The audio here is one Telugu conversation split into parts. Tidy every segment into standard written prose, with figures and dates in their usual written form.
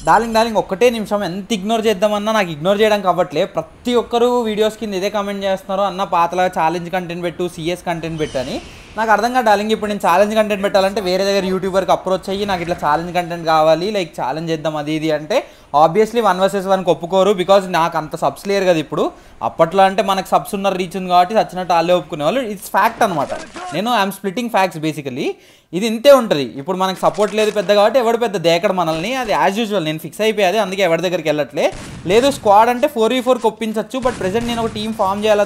డార్లింగ్ ఒక్కటే నిమిషం, ఎంత ఇగ్నోర్ చేద్దామన్నా నాకు ఇగ్నోర్ చేయడానికి అవ్వట్లే. ప్రతి ఒక్కరు వీడియోస్ కింద ఇదే కామెంట్ చేస్తున్నారు, అన్న పాతలాగా ఛాలెంజ్ కంటెంట్ పెట్టు, సిఎస్ కంటెంట్ పెట్టు అని. నాకు అర్థం కాదు డార్లింగ్, ఇప్పుడు నేను ఛాలెంజ్ కంటెంట్ పెట్టాలంటే వేరే దగ్గర యూట్యూబర్కి అప్రోచ్ అయ్యి నాకు ఇట్లా ఛాలెంజ్ కంటెంట్ కావాలి, లైక్ ఛాలెంజ్ చేద్దాం అది ఇది అంటే ఆబ్వియస్లీ 1 vs 1 ఒప్పుకోరు. బికాజ్ నాకు అంత సబ్స్ లేరు కదా ఇప్పుడు. అప్పట్లో అంటే మనకు సబ్స్ ఉన్న రీచ్ ఉంది కాబట్టి వచ్చినట్టు వాళ్ళే ఒప్పుకునేవాళ్ళు. ఇట్స్ ఫ్యాక్ట్ అనమాట. I'm splitting facts basically. ఇది ఇంతే ఉంటుంది. ఇప్పుడు మనకు సపోర్ట్ లేదు పెద్ద కాబట్టి ఎవడు పెద్ద దేకడు మనల్ని, అది యాజ్ యూజువల్. నేను ఫిక్స్ అయిపోయాది, అందుకే ఎవరి దగ్గరికి వెళ్ళట్లే. లేదు స్క్వాడ్ అంటే 4v4 ఒప్పించవచ్చు, బట్ ప్రెజెంట్ నేను ఒక టీం ఫామ్ చేయాలి.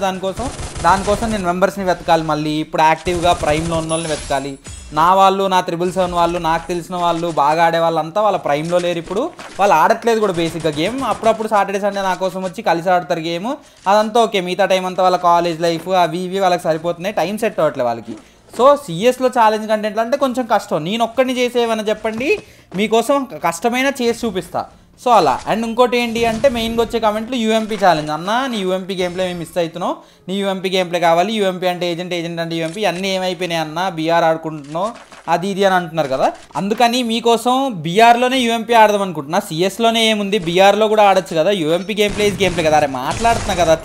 దానికోసం నేను మెంబర్స్ని వెతకాలి. మళ్ళీ ఇప్పుడు యాక్టివ్గా ప్రైమ్లో ఉన్న వాళ్ళని వెతకాలి. నా వాళ్ళు, నా 777 వాళ్ళు, నాకు తెలిసిన వాళ్ళు, బాగా ఆడే వాళ్ళంతా వాళ్ళ ప్రైమ్లో లేరు ఇప్పుడు. వాళ్ళు ఆడట్లేదు కూడా బేసిక్గా గేమ్. అప్పుడప్పుడు సాటర్డే సండే నా కోసం వచ్చి కలిసి ఆడతారు గేమ్. అదంతా ఓకే. మిగతా టైం అంతా వాళ్ళ కాలేజ్ లైఫ్ అవి ఇవి వాళ్ళకి సరిపోతున్నాయి, టైం సెట్ అవ్వట్లేదు వాళ్ళకి. సో సిఎస్లో ఛాలెంజ్ కంటెంట్లు అంటే కొంచెం కష్టం. నేను ఒక్కడిని చేసేవని చెప్పండి, మీకోసం కష్టమైన చేసి చూపిస్తా. సో అలా. అండ్ ఇంకోటి ఏంటి అంటే మెయిన్గా వచ్చే కామెంట్లు యూఎంపీ ఛాలెంజ్. అన్న నీ యూఎంపీ గేమ్ ప్లే మేము మిస్ అవుతున్నావు, నీ యూఎంపీ గేమ్ ప్లే కావాలి. యూఎంపీ అంటే ఏజెంట్, ఏజెంట్ అంటే యూఎంపీ, అన్నీ ఏమైపోయినాయి అన్న, బీఆర్ ఆడుకుంటున్నావు అది ఇది అని అంటున్నారు కదా. అందుకని మీకోసం బీఆర్లోనే యూఎంపీ ఆడదాం అనుకుంటున్నా. సిఎస్లోనే ఏముంది, బీఆర్లో కూడా ఆడొచ్చు కదా. యూఎంపీ గేమ్ ప్లే కదా. అరే మాట్లాడుతున్నా కదా,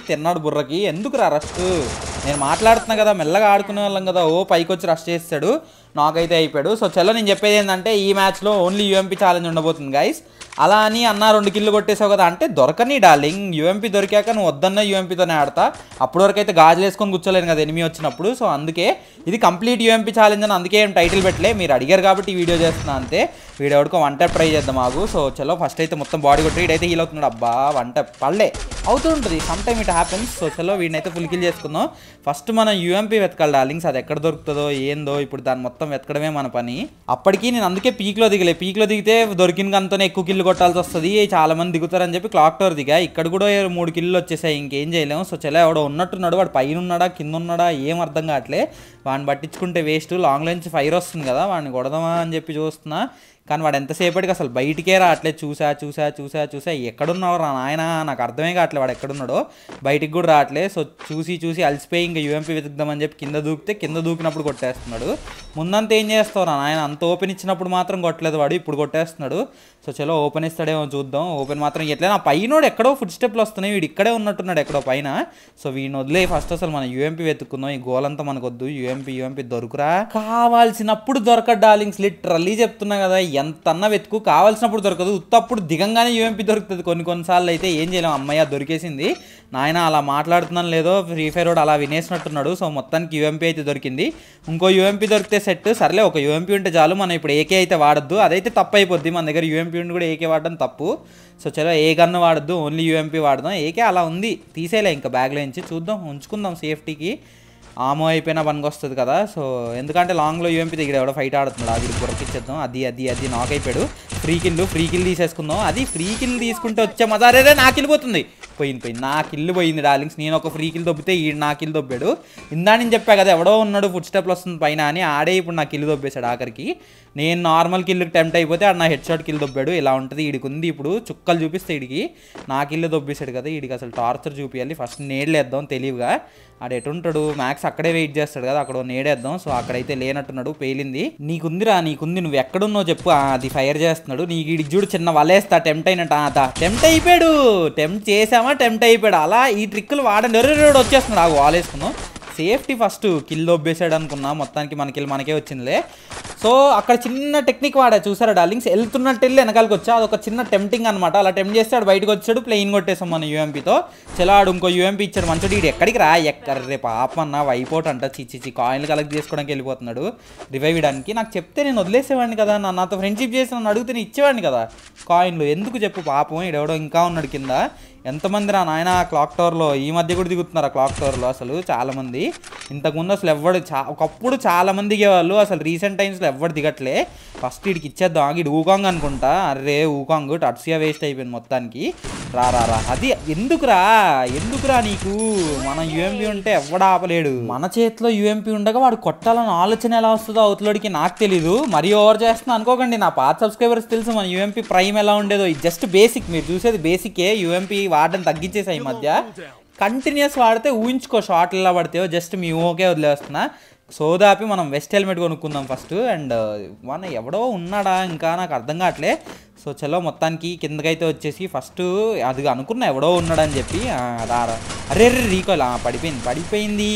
తిన్నాడు బుర్రకి ఎందుకు రా రష్. నేను మాట్లాడుతున్నా కదా, మెల్లగా ఆడుకునే వాళ్ళం కదా. ఓ పైకి వచ్చి రష్ చేస్తాడు, నాకైతే అయిపోయాడు. సో చలో, నేను చెప్పేది ఏంటంటే ఈ మ్యాచ్లో ఓన్లీ యూఎంపీ ఛాలెంజ్ ఉండబోతుంది గైస్. అలా అని అన్న 2 కిల్లు కొట్టేసావు కదా అంటే దొరకని డార్లింగ్. యూఎంపీ దొరికాక నువ్వు వద్దన్న యూఎంపీతోనే ఆడతా. అప్పటి వరకు అయితే గాజులు వేసుకొని కూర్చోలేను కదా ఎనిమి వచ్చినప్పుడు. సో అందుకే ఇది కంప్లీట్ యూఎంపీ ఛాలెంజ్ అని అందుకే ఏం టైటిల్ పెట్టలే. మీరు అడిగారు కాబట్టి ఈ వీడియో చేస్తున్నా అంతే. వీడియో ఎవరికో 1 tap ట్రై చేద్దాం ఆగు. సో చలో, ఫస్ట్ అయితే మొత్తం బాడీ కొట్టి వీడైతే హీల్ అవుతున్నాడు. అబ్బా 1 tap పడలే, అవుతుంటుంది some time it happens. So చలో, వీడినైతే ఫుల్ కిల్ చేసుకుందాం. ఫస్ట్ మనం యూఎంపీ వెతకాలి డార్లింగ్స్. అది ఎక్కడ దొరుకుతుందో ఏందో ఇప్పుడు దాన్ని మొత్తం వెతకడమే మన పని. అప్పటికి నేను అందుకే పీక్లో దిగితే దొరికిన గంతనే ఎక్కువ కిల్లు కొట్టాల్సి వస్తుంది. చాలా మంది దిగుతారని చెప్పి క్లాక్ టవర్ దిగా. ఇక్కడ కూడా 3 కిల్లు వచ్చేసాయి, ఇంకేం చేయలేము. సో చలో, ఎవడో ఉన్నట్టున్నాడు, వాడు పైన ఉన్నాడా కింద ఉన్నాడా ఏం అర్థం కావట్లే. వాడిని పట్టించుకుంటే వేస్ట్. లాంగ్ రేంజ్ ఫైర్ వస్తుంది కదా, వాడిని కొడదామా అని చెప్పి చూస్తున్నా. కానీ వాడు ఎంతసేపటికి అసలు బయటికే రావట్లేదు. చూసా ఎక్కడున్నావు రా నాయన, నాకు అర్థమే కావట్లేదు వాడు ఎక్కడున్నాడో. బయటికి కూడా రావట్లేదు. సో చూసి అలసిపోయి ఇంకా యూఎంపీ వెతుకుదామని చెప్పి కింద దూకినప్పుడు కొట్టేస్తున్నాడు. ముందంతా ఏం చేస్తావు రా నాయన, అంత ఓపెన్ ఇచ్చినప్పుడు మాత్రం కొట్టలేదు వాడు, ఇప్పుడు కొట్టేస్తున్నాడు. సో చలో, ఓపెన్ ఇస్తాడేమో చూద్దాం. ఓపెన్ మాత్రం ఎట్లా, నా పైనోడు ఎక్కడో ఫుడ్ స్టెప్లు వస్తున్నాయి, వీడు ఇక్కడే ఉన్నట్టున్నాడు ఎక్కడో పైన. సో వీడిని వదిలే ఫస్ట్ అసలు మన యూఎంపీ వెతుక్కుందాం. ఈ గోల్ అంతా మనకు వద్దు. యూఎంపీ దొరుకురా, కావాల్సినప్పుడు దొరకదు డార్లింగ్స్. లిటరల్లీ చెప్తున్నా కదా, ఎంతన్నా వెతుకు, కావాల్సినప్పుడు దొరకదు. ఉత్తప్పుడు దిగంగానే యూఎంపీ దొరుకుతుంది కొన్నిసార్లు. అయితే ఏం చేయలేము, అమ్మయ్య దొరికేసింది నాయన. అలా మాట్లాడుతున్నాను లేదో, ఫ్రీ ఫైర్ వాడు అలా వినేసినట్టున్నాడు. సో మొత్తానికి యూఎంపీ అయితే దొరికింది. ఇంకో యూఎంపీ దొరికితే సెట్. సర్లే, ఒక యూఎంపీ ఉంటే చాలు. మనం ఇప్పుడు ఏకే అయితే వాడద్దు, అదైతే తప్పు అయిపోద్ది. మన దగ్గర యూఎంపీ ఉండి కూడా ఏకే వాడడం తప్పు. సో చలో, ఏ గన్ను వాడద్దు, ఓన్లీ యూఎంపీ వాడదాం. ఏకే అలా ఉంది, తీసేలే ఇంకా బ్యాగ్లో నుంచి. చూద్దాం, ఉంచుకుందాం సేఫ్టీకి. ఆమో అయిపోయినా పనికి వస్తుంది కదా. సో ఎందుకంటే లాంగ్లో యూఎంపీ దగ్గర ఎవడో ఫైట్ ఆడుతున్నాడు, అది గురకిచ్చేద్దాం. అది నాక్ అయిపోయాడు. ఫ్రీ కిల్ తీసేసుకుందాం. అది ఫ్రీ కిల్ తీసుకుంటే వచ్చే మజారేదే. నా కిల్ పోయింది నా కిల్ పోయింది డార్లింగ్స్. నేను ఒక ఫ్రీ కిల్ దొబ్బితే ఈ నా కిల్ దొబ్బాడు. ఇందా నేను చెప్పా కదా ఎవడో ఉన్నాడు ఫుడ్ స్టెప్లు వస్తుంది పైన అని, ఆడే ఇప్పుడు నా కిల్ దొబ్బేశాడు ఆఖరికి. నేను నార్మల్ కిల్కి టెంప్ట్ అయిపోతే ఆడు నా హెడ్ షాట్ కిల్ దొబ్బాడు. ఇలా ఉంటుంది. వీడికి ఉంది ఇప్పుడు చుక్కలు చూపిస్తే వీడికి నా కిల్ దొబ్బేశాడు కదా. వీడికి అసలు టార్చర్ చూపించాలి. ఫస్ట్ నేడ్లేద్దాం తెలివిగా. ఆడు ఎటుంటాడు, మ్యాక్స్ అక్కడే వెయిట్ చేస్తాడు కదా, అక్కడ నేడేద్దాం. సో అక్కడైతే లేనట్టున్నాడు, పేలింది. నీకుంది, నువ్వు ఎక్కడున్నావు చెప్పు. అది ఫైర్ చేస్తున్నాడు. నీకు వీడికి చూడు, చిన్న వలేస్తా టెంప్ట్ అయినట్టు. టెంప్ట్ అయిపోయాడు, టెంప్ట్ అయిపోయాడు. అలా ఈ ట్రిక్కులు వాడండి. ఎవరు వచ్చేస్తున్నాడు, ఆ వాల్ వేసుకున్నాం. Safety first. కిల్ దొబ్బేసాడు అనుకున్నా, మొత్తానికి మన కిల్ మనకే వచ్చిందిలే. సో అక్కడ చిన్న టెక్నిక్ వాడా చూసారా డార్లింగ్స్. వెళ్తున్నట్టు వెళ్ళి వెనకాలకి వచ్చా, అదొక చిన్న టెంప్టింగ్ అనమాట. అలా టెంప్ట్ చేస్తే ఆడు బయటకు వచ్చాడు, ప్లెయిన్ కొట్టేసాం మన యూఎంపీతో. చలాడు ఇంకో యూఎంపీ ఇచ్చాడు మంచోడు. వీడు ఎక్కడికి రా, ఎక్కర్రే పాపన్న వైపోట్ అంట. చిచ్చి కాయిన్లు కలెక్ట్ చేసుకోవడానికి వెళ్ళిపోతున్నాడు రివైవ్ ఇవ్వడానికి. నాకు చెప్తే నేను వదిలేసేవాడిని కదా, నాతో ఫ్రెండ్షిప్ చేసి నన్ను అడిగితే నేను ఇచ్చేవాడిని కదా కాయిన్లు. ఎందుకు చెప్పు పాపం, ఈడెవడో ఇంకా ఉన్నాడు కింద. ఎంతమంది రా నాయన క్లాక్ టవర్లో. ఈ మధ్య కూడా దిగుతున్నారు ఆ క్లాక్ టవర్లో అసలు చాలామంది. ఇంతకుముందు అసలు ఒకప్పుడు చాలామంది దిగేవాళ్ళు, అసలు రీసెంట్ టైమ్స్లో ఎవ్వరు దిగట్లే. ఫస్ట్ వీడికి ఇచ్చేద్దాం. వీడు ఊకాంగ్ అనుకుంటా. అరే ఊకాంగ్ టర్సియా వేస్ట్ అయిపోయింది మొత్తానికి. రా అది ఎందుకురా నీకు. మన యూఎంపీ ఉంటే ఎవడ ఆపలేడు. మన చేతిలో యూఎంపీ ఉండగా వాడు కొట్టాలని ఆలోచన ఎలా వస్తుందో అవతలోడికి నాకు తెలీదు. మరీ ఓవర్ చేస్తున్నా అనుకోకండి, నా పాత సబ్స్క్రైబర్స్ తెలుసు మన యూఎంపీ ప్రైమ్ ఎలా ఉండేదో. ఇది జస్ట్ బేసిక్, మీరు చూసేది బేసికే. యూఎంపీ వాడడం తగ్గించేసాయి ఈ మధ్య. కంటిన్యూస్ వాడితే ఊహించుకో షార్ట్లు ఎలా పడితేయో. జస్ట్ మీ ఓకే వదిలేస్తున్నా. సోదాపి మనం వెస్ట్ హెల్మెట్ కొనుక్కుందాం ఫస్ట్. అండ్ మన ఎవడో ఉన్నాడా ఇంకా, నాకు అర్థం కావట్లే. సో చలో మొత్తానికి కిందకైతే వచ్చేసి ఫస్ట్ అది అనుకున్నా ఎవడో ఉన్నాడని చెప్పి రారా అరే రీకాల్ పడిపోయింది.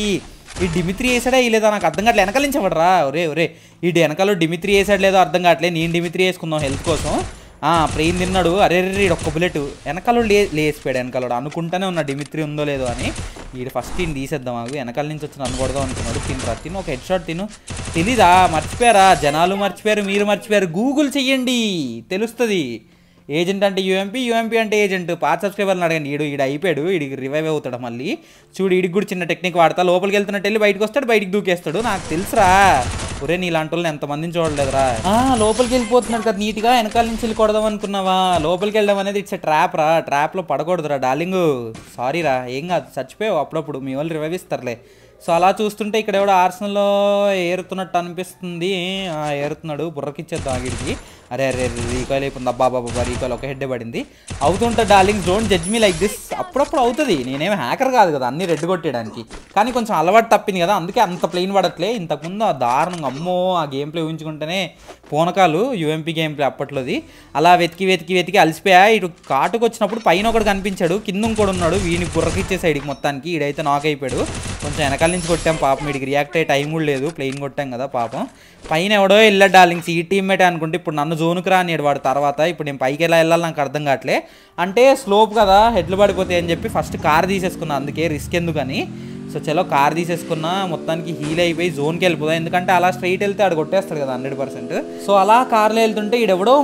ఈ డిమిత్రి వేసాడా వేయలేదా నాకు అర్థం కావట్లేదు. వెనకాల నుంచి ఎవడరా ఒరే ఈ వెనకాల డిమిత్రి వేసాడు లేదో అర్థం కావట్లేదు. నేను డిమిత్రి వేసుకుందాం హెల్త్ కోసం. ప్రెయిన్ తిన్నాడు. అరే ఒక్క బుల్లెట్ వెనకాల లేసిపోయాడు. వెనకాల అనుకుంటానే ఉన్నా డిమిత్రి ఉందో లేదో అని. వీడు ఫస్ట్ ఈయన తీసేద్దాం ఆగు. వెనకాల నుంచి వచ్చి నన్ను కొడదాం అనుకున్నాడు. తిను ఒక హెడ్ షాట్ తెలీదా? మర్చిపోయారా? జనాలు మర్చిపోయారు, మీరు మర్చిపోయారు. గూగుల్ చెయ్యండి తెలుస్తుంది. ఏజెంట్ అంటే యూఎంపీ అంటే ఏజెంట్. పాత సబ్స్క్రైబర్ని అడగండి. ఈడు అయిపోయాడు. వీడికి రివైవ్ అవుతాడు మళ్ళీ. చూడు వీడికి కూడా చిన్న టెక్నిక్ వాడతా. లోపలికి వెళ్తున్నట్టు వెళ్ళి బయటకు వస్తాడు, బయటికి దూకేస్తాడు. నాకు తెలుసురా. ఒరే నీలాంటి వాళ్ళని ఎంతమందిని చూడలేదురా. లోపలికి వెళ్ళిపోతున్నాడు కదా నీట్గా. వెనకాల నుంచి వెళ్ళి కొడదాం అనుకున్నావా? లోపలికి వెళ్ళడం అనేది ఇట్స్ ట్రాప్ రా. ట్రాప్లో పడకూడదురా డార్లింగ్. సారీ రా, ఏం కాదు, చచ్చిపోయావు అప్పుడప్పుడు. మీ వాళ్ళు రివైవ్ ఇస్తారులే. సో అలా చూస్తుంటే ఇక్కడ ఎవడో ఆర్సనల్లో ఏరుతున్నట్టు అనిపిస్తుంది. ఏరుతున్నాడు. బుర్రకిచ్చేద్దాం ఆగిడికి. అరే రీకాల్ అయిపోయింది. అబ్బా రీకాల్ ఒక హెడ్ పడింది. అవుతుంటా darling, don't judge me like this. అప్పుడప్పుడు అవుతుంది. నేనేమి హ్యాకర్ కాదు కదా అన్ని రెడ్ కొట్టేయడానికి. కానీ కొంచెం అలవాటు తప్పింది కదా, అందుకే అంత ప్లెయిన్ పడట్లే. ఇంతకుముందు ఆ దారుణంగా అమ్మో ఆ గేమ్ ప్లే ఊహించుకుంటేనే పూనకాలు. యూఎంపీ గేమ్ ప్లే అప్పట్లోది. అలా వెతికి అలసిపోయా. ఇటు కాటుకు వచ్చినప్పుడు పైన ఒకటి కనిపించాడు, కింద ఇంకోటి ఉన్నాడు. వీడిని బుర్రకిచ్చే సైడ్కి మొత్తానికి. ఈడైతే నాక్ అయిపోయాడు. కొంచెం వెనకాల నుంచి కొట్టాం పాపం. వీడికి రియాక్ట్ అయ్యే టైం కూడా లేదు. ప్లెయిన్ కొట్టాం కదా పాపం. పైన ఎవడో వెళ్ళాడు డార్లింగ్స్. ఈ టీమ్మేట్ అనుకుంటే ఇప్పుడు నన్ను జోన్కి రానియాడు వాడు. తర్వాత ఇప్పుడు నేను పైకి ఎలా వెళ్ళాలి నాకు అర్థం కావట్లే. అంటే స్లోప్ కదా, హెడ్లు పడిపోతాయి అని చెప్పి ఫస్ట్ కార్ తీసేసుకున్నా. అందుకే రిస్క్ ఎందుకని. సో చలో కార్ తీసేసుకున్నా. మొత్తానికి హీల్ అయిపోయి జోన్కి వెళ్ళిపోదా. ఎందుకంటే అలా స్ట్రైట్ వెళ్తే ఆడు కొట్టేస్తాడు కదా 100%. సో అలా కార్లో వెళ్తుంటే ఈడెవడో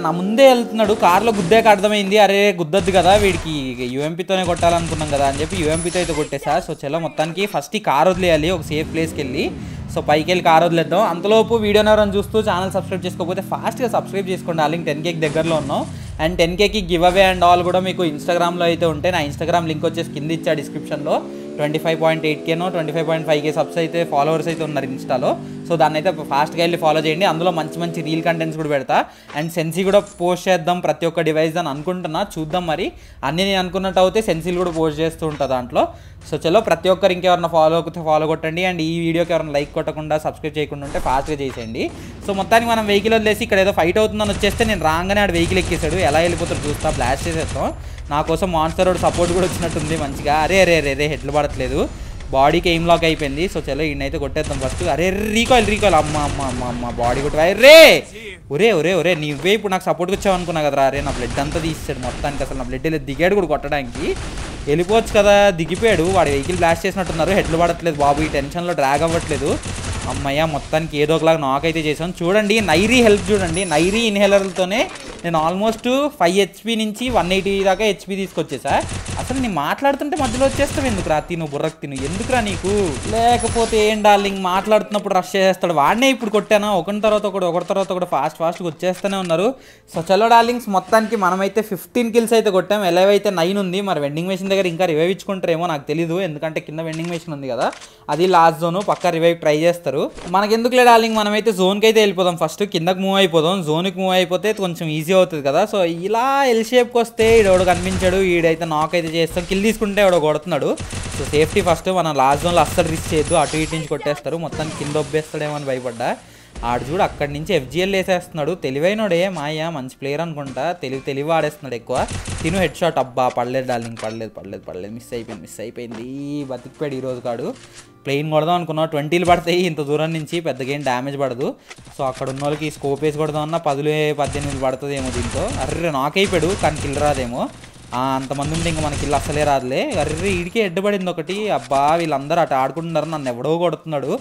నా ముందే వెళ్తున్నాడు. కార్లో గుద్దాక అర్థమైంది. అరే గుద్దద్దు కదా వీడికి, యూఎంపీతోనే కొట్టాలనుకున్నాం కదా అని చెప్పి యూఎంపీతో అయితే కొట్టేసా. సో చలో మొత్తానికి ఫస్ట్ ఈ కార్ వదిలేయాలి ఒక సేఫ్ ప్లేస్కి వెళ్ళి. సో పైకి వెళ్ళి కార్ వదిలేద్దాం. అంతలోపు వీడియోని ఎవరైనా చూస్తూ ఛానల్ సబ్స్క్రైబ్ చేసుకోకపోతే ఫాస్ట్గా సబ్స్క్రైబ్ చేసుకోండి. ఆ లింక్ 10Kకి దగ్గరలో ఉన్నాం. అండ్ 10Kకి గివ్ అవే అండ్ ఆల్ కూడా మీకు ఇన్స్టాగ్రామ్లో అయితే ఉంటే నా ఇన్స్టాగ్రామ్ లింక్ వచ్చేసి కింద ఇచ్చా డిస్క్రిప్షన్లో. 25.8Kనో 25.5K సబ్స్ అయితే ఫాలోవర్స్ అయితే ఉన్నారు ఇన్స్టాలో. సో దాన్ని అయితే ఫాస్ట్గా వెళ్ళి ఫాలో చేయండి. అందులో మంచి రీల్ కంటెంట్స్ కూడా పెడతా. అండ్ సెన్సీ కూడా పోస్ట్ చేద్దాం ప్రతి ఒక్క డివైస్ అని అనుకుంటున్నా. చూద్దాం మరి. అన్నీ నేను అనుకున్నట్టు అయితే సెన్సీలు కూడా పోస్ట్ చేస్తూ ఉంటా దాంట్లో. సో చలో ప్రతి ఒక్కరు ఇంకెవరన్నా ఫాలో కొట్టండి. అండ్ ఈ వీడియోకి ఎవరైనా లైక్ కొట్టకుండా సబ్స్క్రైబ్ చేయకుండా ఉంటే ఫాస్ట్గా చేసేయండి. సో మొత్తానికి మనం వెహికల్ వదిలేసి ఇక్కడ ఏదో ఫైట్ అవుతుందని వచ్చేస్తే నేను రాగానే ఆడు వెహికల్ ఎక్కేసాడు. ఎలా వెళ్ళిపోతాడు చూస్తా. బ్లాస్ట్ చేసేస్తాం. నా కోసం మాన్స్టర్ రోడ్ సపోర్ట్ కూడా వచ్చినట్టుంది మంచిగా. అరే హెడ్లు పడట్లేదు. బాడీకి ఎయిమ్ లాక్ అయిపోయింది. సో చలో ఈయనైతే కొట్టేద్దాం ఫస్ట్. అరే రీకాల్ అమ్మ బాడీ కొట్టి ఒరే నువ్వే ఇప్పుడు నాకు సపోర్ట్కి వచ్చావు అనుకున్నా కదరా. అరే నా బ్లడ్ అంతా తీసాడు మొత్తానికి. అసలు నా బ్లడ్ దిగాడు కూడా కొట్టడానికి. వెళ్ళిపోవచ్చు కదా, దిగిపోయాడు. వాడు వెహికల్ బ్లాస్ట్ చేసినట్టున్నారు. హెడ్లు పడట్లేదు బాబు. ఈ టెన్షన్లో డ్రాగ్ అవ్వట్లేదు. అమ్మయ్య మొత్తానికి ఏదో ఒకలాగా నాక్ అయితే చేసాను. చూడండి నైరీ హెల్ప్ చూడండి. నైరీ ఇన్హేలర్లతోనే నేను ఆల్మోస్ట్ 5 HP నుంచి 180 దాకా HP తీసుకొచ్చేసా. అసలు నేను మాట్లాడుతుంటే మధ్యలో వచ్చేస్తావు ఎందుకురా? బుర్రకు తిను ఎందుకురా నీకు? లేకపోతే ఏం డార్లింగ్ మాట్లాడుతున్నప్పుడు రష్ చేసేస్తాడు. వాడినే ఇప్పుడు కొట్టానా ఒకరి తర్వాత ఒకటి ఫాస్ట్గా వచ్చేస్తూనే ఉన్నారు. సో చలో డార్లింగ్స్ మొత్తానికి మనమైతే 15 kills అయితే కొట్టాం. ఎలైవ్ అయితే 9 ఉంది. మరి వెండింగ్ మెషిన్ దగ్గర ఇంకా రివైవ్ ఇచ్చుకుంటారేమో నాకు తెలీదు. ఎందుకంటే కింద వెండింగ్ మెషిన్ ఉంది కదా, అది లాస్ట్ జోను. పక్కా రివైవ్ ట్రై చేస్తారు. మనకెందుకులే డార్లింగ్, మనమైతే జోన్కి అయితే వెళ్ళిపోదాం. ఫస్ట్ కిందకి మూవ్ అయిపోదాం. జోన్కి మూవ్ అయిపోతే కొంచెం ఈజీ అవుతుంది కదా. సో ఇలా ఎల్ షేప్కి వస్తే ఈడెవడు కనిపించాడు. ఈడైతే నాక్ అయితే చేస్తాం. కిల్ తీసుకుంటే ఎవడో కొడుతున్నాడు. So safety first. మనం లాస్ట్ జోన్లో అస్సలు రిస్క్ చేయొద్దు. అటు ఇటు నుంచి కొట్టేస్తారు. మొత్తానికి కింద ఒబ్బేస్తాడేమో అని భయపడ్డా. ఆడు చూడు అక్కడి నుంచి FGL వేసేస్తున్నాడు. తెలివైనోడే మాయా, మంచి ప్లేయర్ అనుకుంటా. తెలివి ఆడేస్తున్నాడు ఎక్కువ. తిను హెడ్ షాట్. అబ్బా పడలేదు డార్లింగ్, పడలేదు. మిస్ అయిపోయింది. బతికిపోయాడు ఈరోజు కాడు. ప్లెయిన్ కొడదాం అనుకున్నావు. 20లు పడతాయి ఇంత దూరం నుంచి, పెద్దగా ఏం డ్యామేజ్ పడదు. సో అక్కడ ఉన్న వాళ్ళకి స్కోప్ వేసి కొడదామన్నా 10-18 పడుతుందేమో దీంతో. అర్రే నాక్ అయిపోయాడు కానీ కిల్ రాదేమో. అంతమంది ఉంటే ఇంకా మనకి ఇల్లు అసలే రాదులే. అర్రే ఈడికే హెడ్ పడింది ఒకటి. అబ్బా వీళ్ళందరూ అటు ఆడుకుంటున్నారు. నన్ను ఎవడో కొడుతున్నాడు.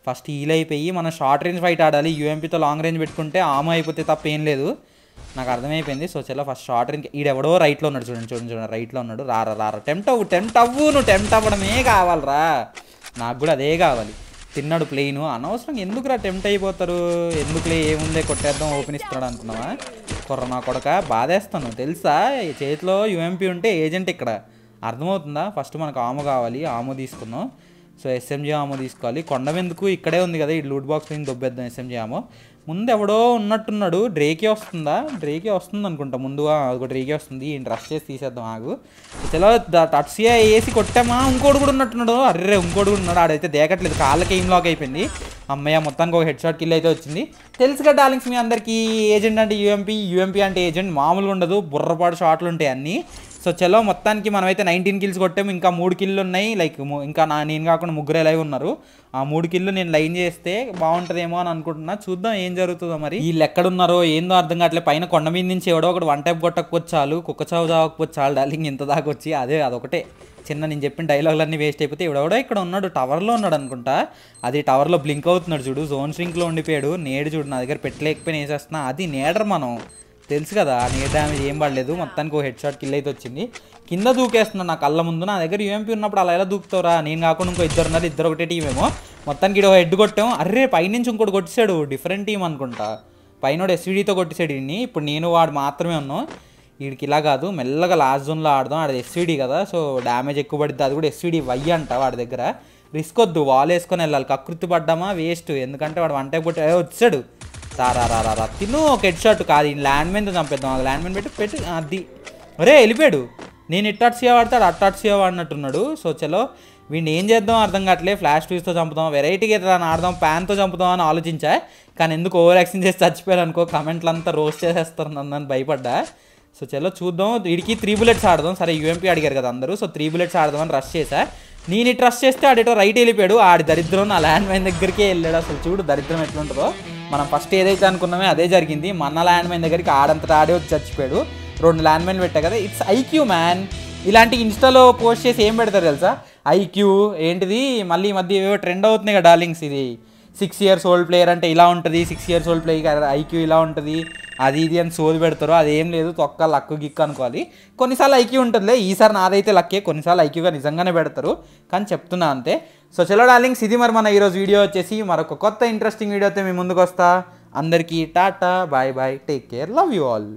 ఫస్ట్ హీల్ అయిపోయి మనం షార్ట్ రేంజ్ ఫైట్ ఆడాలి. యూఎంపీతో లాంగ్ రేంజ్ పెట్టుకుంటే ఆమె అయిపోతే తప్ప ఏం లేదు. నాకు అర్థమైపోయింది. సో చలో ఫస్ట్ షార్ట్ రేంజ్. ఈడెవడో రైట్లో ఉన్నాడు. చూడండి రైట్లో ఉన్నాడు. రారా టెంప్ట్ అవ్వు. నువ్వు టెంప్ట్ అవ్వడమే కావాలరా. నాకు కూడా అదే కావాలి. తిన్నాడు ప్లెయిన్. అనవసరంగా ఎందుకురా టెంప్ట్ అయిపోతారు? ఎందుకులే ఏముందే కొట్టేద్దాం ఓపెన్ ఇస్తున్నాడు అనుకున్నావా? నా కొడక బాధేస్తాను తెలుసా. చేతిలో యూఎంపీ ఉంటే ఏజెంట్ ఇక్కడ. అర్థమవుతుందా? ఫస్ట్ మనకు ఆము కావాలి. ఆము తీసుకుందాం. సో SMG ఆమో తీసుకోవాలి. కొండమెందుకు ఇక్కడే ఉంది కదా, ఈ లూట్ బాక్స్ నుంచి దొబ్బేద్దాం SMG ఆమో. ముందు ఎవడో ఉన్నట్టున్నాడు. డ్రేకే వస్తుందా? డ్రేకే వస్తుంది అనుకుంటా ముందుగా. అది డ్రేకే వస్తుంది. ఈయన రష్ చేసి తీసేద్దాం ఆగు. చలో టచ్సియా వేసి కొట్టామా. ఇంకోటి కూడా ఉన్నట్టున్నాడు. అర్రే ఇంకోటి కూడా ఉన్నాడు. ఆడైతే దేకట్లేదు. కాళ్ళకి ఏం లాక్ అయిపోయింది. అమ్మయ్య మొత్తానికి ఒక హెడ్ షాట్ కిల్ అయితే వచ్చింది. తెలుసుగా డార్లింగ్స్ మీ అందరికీ ఏజెంట్ అంటే యూఎంపీ అంటే ఏజెంట్ మామూలుగా ఉండదు. బుర్రపాటు షాట్లు ఉంటాయి అన్నీ. సో చలో మొత్తానికి మనమైతే 19 కిల్స్ కొట్టాము. ఇంకా 3 కిల్లు ఉన్నాయి. లైక్ ఇంకా నేను కాకుండా ముగ్గురే లైవ్ ఉన్నారు. ఆ 3 కిల్లు నేను లైన్ చేస్తే బాగుంటుందేమో అని అనుకుంటున్నా. చూద్దాం ఏం జరుగుతుందో మరి. వీళ్ళు ఎక్కడున్నారో ఏందో అర్థం కావట్లేదు. పైన కొండ మీద నుంచి ఎవడో ఒకటి వన్ టైప్ కొట్టకపోతే చాలు, కుక్క చావు చావకపోతే చాలు డార్లింగ్. ఇంత దాకా వచ్చి అదొకటే చిన్న నేను చెప్పిన డైలాగులన్నీ వేస్ట్ అయిపోతే ఎవడెవడో ఇక్కడ ఉన్నాడు. టవర్లో ఉన్నాడు అనుకుంటా. అది టవర్లో బ్లింక్ అవుతున్నాడు చూడు. జోన్ స్ట్రింక్లో ఉండిపోయాడు. నేడు చూడు నా దగ్గర పెట్టలేకపోయినా వేసేస్తున్నా. అది నేడర్ మనం తెలుసు కదా. నేడ్ డ్యామేజ్ ఏం పడలేదు. మొత్తానికి ఒక హెడ్ షాట్ కిల్ అయితే వచ్చింది. కింద దూకేస్తున్నాను నా కళ్ళ ముందు. నా దగ్గర యూఎంపీ ఉన్నప్పుడు అలా ఎలా దూకుతావురా? నేను కాకుండా ఇంకో ఇద్దరు ఉన్నారు. ఇద్దరు ఒకటే టీం ఏమో. మొత్తానికి ఇక్కడ హెడ్ కొట్టాము. అర్రే పైనుంచి ఇంకోటి కొట్టేశాడు. డిఫరెంట్ టీం అనుకుంటా. పైన ఎస్వీడీతో కొట్టేశాడు వీడిని. ఇప్పుడు నేను వాడు మాత్రమే ఉన్నాం. వీడికి ఇలా కాదు, మెల్లగా లాస్ట్ జోన్లో ఆడదాం. అది ఎస్వీడీ కదా, సో డ్యామేజ్ ఎక్కువ పడుతుంది. అది కూడా ఎస్వీడీ వై అంట వాడి దగ్గర. రిస్క్ వద్దు, వాల్ వేసుకొని వెళ్ళాలి. కకృతి పడ్డామా వేస్ట్. ఎందుకంటే వాడు వన్ టైప్ కొట్టి వచ్చాడు. రా తిను ఒక హెడ్ షాట్ కాదు. ఈ ల్యాండ్ మైన్తో చంపేద్దాం. ఆ ల్యాండ్ మైన్ పెట్టి అది ఒరే వెళ్ళిపోయాడు. నేను ఇట్టాట్సియా వాడతాడు, అట్టాట్సియా వాడినట్టున్నాడు. సో చలో వీడిని ఏం చేద్దాం అర్థం కావట్లేదు. ఫ్లాష్ ఫ్యూజ్తో చంపుదాం, వెరైటీగా ఎట్లా ఆడదాం, ప్యాన్తో చంపుదాం అని ఆలోచించా. కానీ ఎందుకు ఓవర్ యాక్షన్ చేసి చచ్చిపోయాను అనుకో. కమెంట్లు అంతా రోస్ట్ చేసేస్తారు నన్ను భయపడ్డా. సో చలో చూద్దాం. వీడికి 3 bullets ఆడదాం. సరే యూఎంపీ అడిగారు కదా అందరూ. సో 3 bullets ఆడదామని రష్ చేశా. నేను ఇటు రష్ చేస్తే ఆడేటో రైట్ వెళ్ళిపోయాడు. ఆడి దరిద్రం నా ల్యాండ్ మైన్ దగ్గరికే వెళ్ళాడు. అసలు చూడు దరిద్రం ఎట్లుంటుందో. మనం ఫస్ట్ ఏదైతే అనుకున్నామో అదే జరిగింది. మన ల్యాండ్ మైన్ దగ్గరికి ఆడంతటా ఆడే వచ్చి చచ్చిపోయాడు. 2 ల్యాండ్ మైన్లు పెట్టా కదా. It's IQ man. ఇలాంటి ఇన్స్టాలో పోస్ట్ చేసి ఏం పెడతారు తెలుసా? ఐక్యూ ఏంటిది మళ్ళీ ఈ మధ్య ఏవో ట్రెండ్ అవుతున్నాయి కదా డార్లింగ్స్. ఇది 6 years old ప్లేయర్ అంటే ఇలా ఉంటుంది, 6 years old ప్లేయర్ ఐక్యూ ఇలా ఉంటుంది, అది ఇది అని సోది పెడతారు. అదేం లేదు, తొక్క లక్కు గిక్కు అనుకోవాలి. కొన్నిసార్లు ఐక్యూ ఉంటుందిలే. ఈసారి నాదైతే లక్కే. కొన్నిసార్లు ఐక్యూగా నిజంగానే పెడతారు, కానీ చెప్తున్నా అంతే. సో చలో డార్లింగ్స్, ఇది మరి మన ఈరోజు వీడియో వచ్చేసి. మరొక కొత్త ఇంట్రెస్టింగ్ వీడియోతో మీ ముందుకు వస్తా. అందరికీ టాటా, bye bye, take care, love you all.